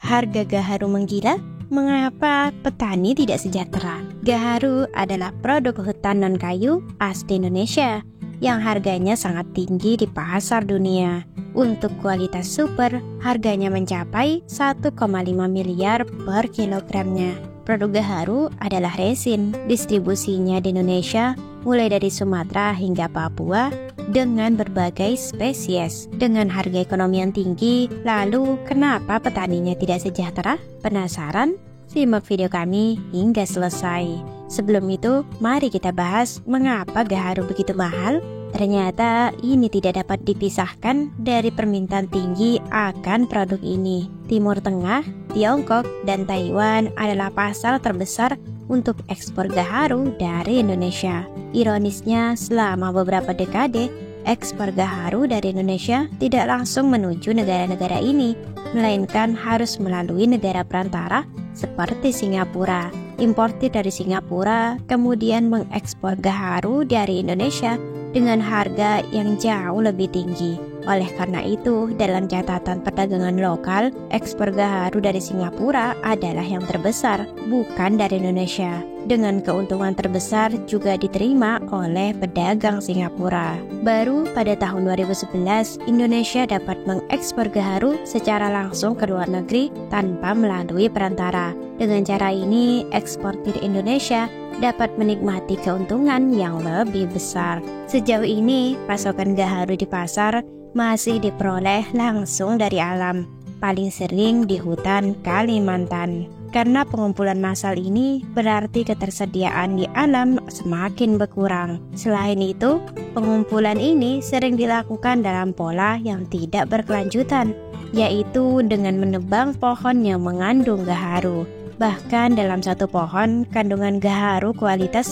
Harga gaharu menggila? Mengapa petani tidak sejahtera? Gaharu adalah produk hutan non-kayu asli Indonesia yang harganya sangat tinggi di pasar dunia. Untuk kualitas super, harganya mencapai 1,5 miliar per kilogramnya. Produk gaharu adalah resin. Distribusinya di Indonesia mulai dari Sumatera hingga Papua dengan berbagai spesies. Dengan harga ekonomi yang tinggi, lalu kenapa petaninya tidak sejahtera? Penasaran? Simak video kami hingga selesai. Sebelum itu, mari kita bahas mengapa gaharu begitu mahal. Ternyata ini tidak dapat dipisahkan dari permintaan tinggi akan produk ini. Timur Tengah, Tiongkok, dan Taiwan adalah pasar terbesar untuk ekspor gaharu dari Indonesia. Ironisnya, selama beberapa dekade, ekspor gaharu dari Indonesia tidak langsung menuju negara-negara ini, melainkan harus melalui negara perantara seperti Singapura. Importir dari Singapura kemudian mengekspor gaharu dari Indonesia dengan harga yang jauh lebih tinggi. Oleh karena itu, dalam catatan perdagangan lokal, ekspor gaharu dari Singapura adalah yang terbesar, bukan dari Indonesia. Dengan keuntungan terbesar juga diterima oleh pedagang Singapura. Baru pada tahun 2011, Indonesia dapat mengekspor gaharu secara langsung ke luar negeri tanpa melalui perantara. Dengan cara ini, eksportir Indonesia dapat menikmati keuntungan yang lebih besar. Sejauh ini, pasokan gaharu di pasar masih diperoleh langsung dari alam, paling sering di hutan Kalimantan. Karena pengumpulan massal ini berarti ketersediaan di alam semakin berkurang. Selain itu, pengumpulan ini sering dilakukan dalam pola yang tidak berkelanjutan, yaitu dengan menebang pohon yang mengandung gaharu. Bahkan dalam satu pohon, kandungan gaharu kualitas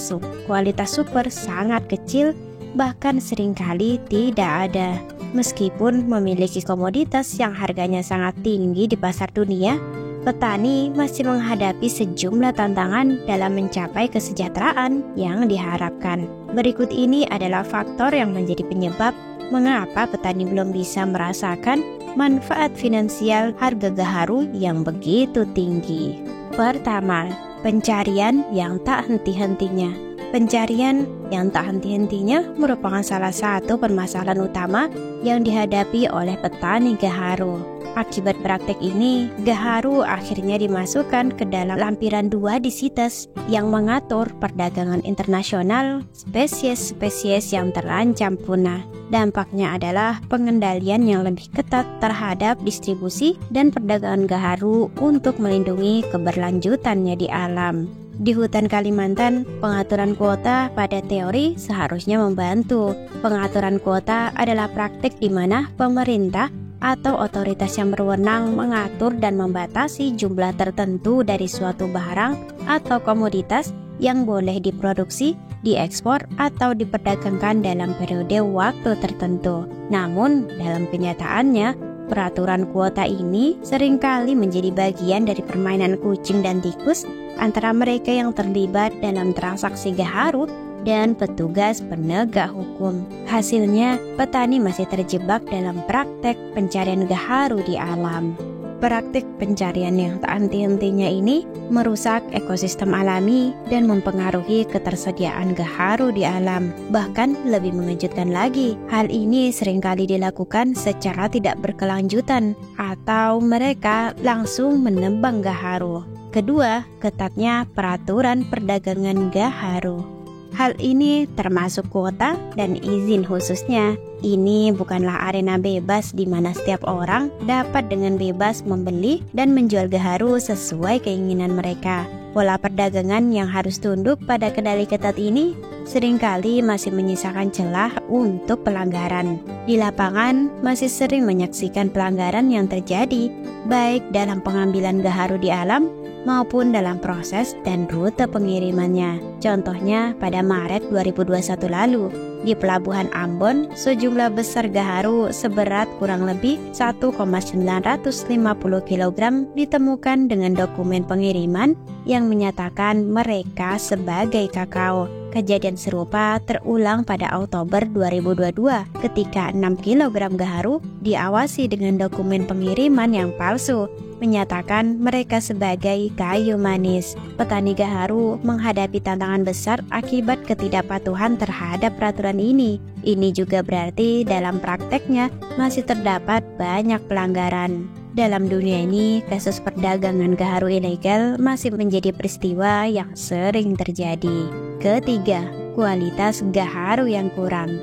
super sangat kecil, bahkan seringkali tidak ada. Meskipun memiliki komoditas yang harganya sangat tinggi di pasar dunia, petani masih menghadapi sejumlah tantangan dalam mencapai kesejahteraan yang diharapkan. Berikut ini adalah faktor yang menjadi penyebab mengapa petani belum bisa merasakan manfaat finansial harga gaharu yang begitu tinggi. Pertama, pencarian yang tak henti-hentinya. Pencarian yang tak henti-hentinya merupakan salah satu permasalahan utama yang dihadapi oleh petani gaharu. Akibat praktek ini, gaharu akhirnya dimasukkan ke dalam lampiran 2 di CITES yang mengatur perdagangan internasional spesies-spesies yang terancam punah. Dampaknya adalah pengendalian yang lebih ketat terhadap distribusi dan perdagangan gaharu untuk melindungi keberlanjutannya di alam. Di hutan Kalimantan, pengaturan kuota pada teori seharusnya membantu. Pengaturan kuota adalah praktik di mana pemerintah atau otoritas yang berwenang mengatur dan membatasi jumlah tertentu dari suatu barang atau komoditas yang boleh diproduksi, diekspor, atau diperdagangkan dalam periode waktu tertentu. Namun, dalam kenyataannya, peraturan kuota ini seringkali menjadi bagian dari permainan kucing dan tikus antara mereka yang terlibat dalam transaksi gaharu dan petugas penegak hukum. Hasilnya, petani masih terjebak dalam praktek pencarian gaharu di alam. Praktik pencarian yang tak henti-hentinya ini merusak ekosistem alami dan mempengaruhi ketersediaan gaharu di alam. Bahkan lebih mengejutkan lagi, hal ini seringkali dilakukan secara tidak berkelanjutan atau mereka langsung menebang gaharu. Kedua, ketatnya peraturan perdagangan gaharu. Hal ini termasuk kuota dan izin khususnya. Ini bukanlah arena bebas di mana setiap orang dapat dengan bebas membeli dan menjual gaharu sesuai keinginan mereka. Pola perdagangan yang harus tunduk pada kendali ketat ini seringkali masih menyisakan celah untuk pelanggaran. Di lapangan masih sering menyaksikan pelanggaran yang terjadi, baik dalam pengambilan gaharu di alam maupun dalam proses dan rute pengirimannya. Contohnya pada Maret 2021 lalu, di Pelabuhan Ambon, sejumlah besar gaharu seberat kurang lebih 1,950 kg ditemukan dengan dokumen pengiriman yang menyatakan mereka sebagai kakao. Kejadian serupa terulang pada Oktober 2022 ketika 6 kg gaharu diawasi dengan dokumen pengiriman yang palsu, menyatakan mereka sebagai kayu manis. Petani gaharu menghadapi tantangan besar akibat ketidakpatuhan terhadap peraturan ini. Ini juga berarti dalam prakteknya masih terdapat banyak pelanggaran. Dalam dunia ini, kasus perdagangan gaharu ilegal masih menjadi peristiwa yang sering terjadi. Ketiga, kualitas gaharu yang kurang.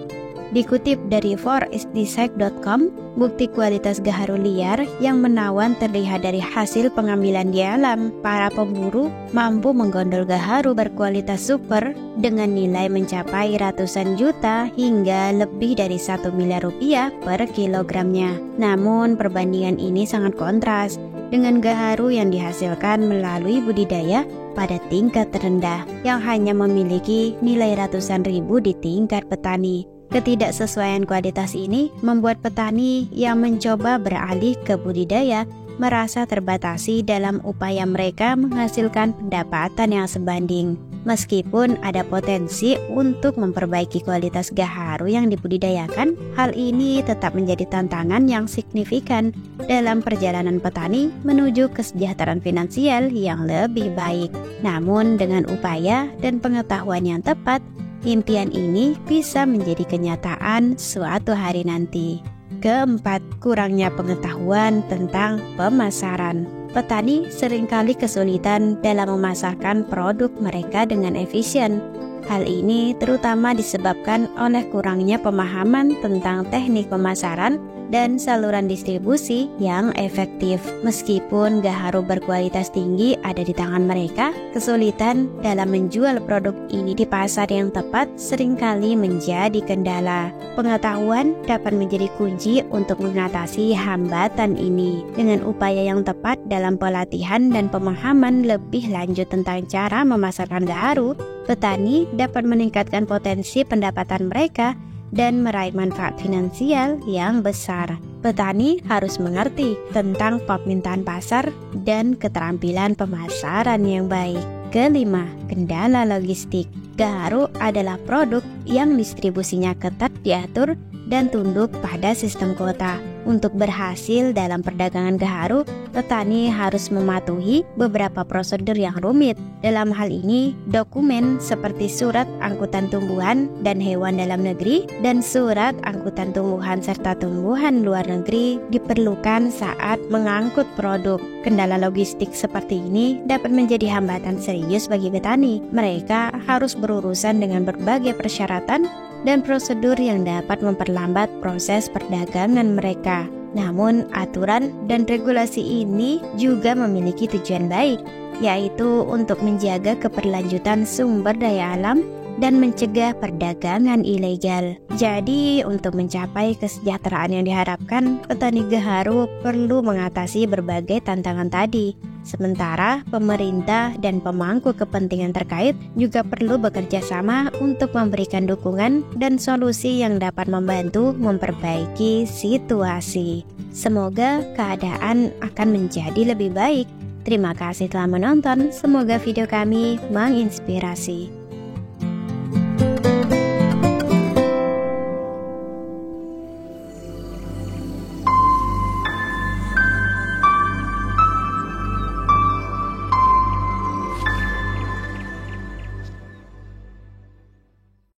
Dikutip dari forestdesign.com, bukti kualitas gaharu liar yang menawan terlihat dari hasil pengambilan di alam. Para pemburu mampu menggondol gaharu berkualitas super dengan nilai mencapai ratusan juta hingga lebih dari 1 miliar rupiah per kilogramnya. Namun perbandingan ini sangat kontras dengan gaharu yang dihasilkan melalui budidaya pada tingkat terendah yang hanya memiliki nilai ratusan ribu di tingkat petani. Ketidaksesuaian kualitas ini membuat petani yang mencoba beralih ke budidaya merasa terbatasi dalam upaya mereka menghasilkan pendapatan yang sebanding. Meskipun ada potensi untuk memperbaiki kualitas gaharu yang dibudidayakan, hal ini tetap menjadi tantangan yang signifikan dalam perjalanan petani menuju kesejahteraan finansial yang lebih baik. Namun dengan upaya dan pengetahuan yang tepat, impian ini bisa menjadi kenyataan suatu hari nanti. Keempat, kurangnya pengetahuan tentang pemasaran. Petani seringkali kesulitan dalam memasarkan produk mereka dengan efisien. Hal ini terutama disebabkan oleh kurangnya pemahaman tentang teknik pemasaran dan saluran distribusi yang efektif. Meskipun gaharu berkualitas tinggi ada di tangan mereka, kesulitan dalam menjual produk ini di pasar yang tepat seringkali menjadi kendala. Pengetahuan dapat menjadi kunci untuk mengatasi hambatan ini. Dengan upaya yang tepat dalam pelatihan dan pemahaman lebih lanjut tentang cara memasarkan gaharu, petani dapat meningkatkan potensi pendapatan mereka dan meraih manfaat finansial yang besar. Petani harus mengerti tentang permintaan pasar dan keterampilan pemasaran yang baik. Kelima, kendala logistik. Gaharu adalah produk yang distribusinya ketat diatur dan tunduk pada sistem kuota. Untuk berhasil dalam perdagangan gaharu, petani harus mematuhi beberapa prosedur yang rumit. Dalam hal ini, dokumen seperti surat angkutan tumbuhan dan hewan dalam negeri dan surat angkutan tumbuhan serta tumbuhan luar negeri diperlukan saat mengangkut produk. Kendala logistik seperti ini dapat menjadi hambatan serius bagi petani. Mereka harus berurusan dengan berbagai persyaratan dan prosedur yang dapat memperlambat proses perdagangan mereka. Namun, aturan dan regulasi ini juga memiliki tujuan baik, yaitu untuk menjaga keberlanjutan sumber daya alam dan mencegah perdagangan ilegal. Jadi, untuk mencapai kesejahteraan yang diharapkan, petani gaharu perlu mengatasi berbagai tantangan tadi. Sementara pemerintah dan pemangku kepentingan terkait juga perlu bekerja sama untuk memberikan dukungan dan solusi yang dapat membantu memperbaiki situasi. Semoga keadaan akan menjadi lebih baik. Terima kasih telah menonton, semoga video kami menginspirasi.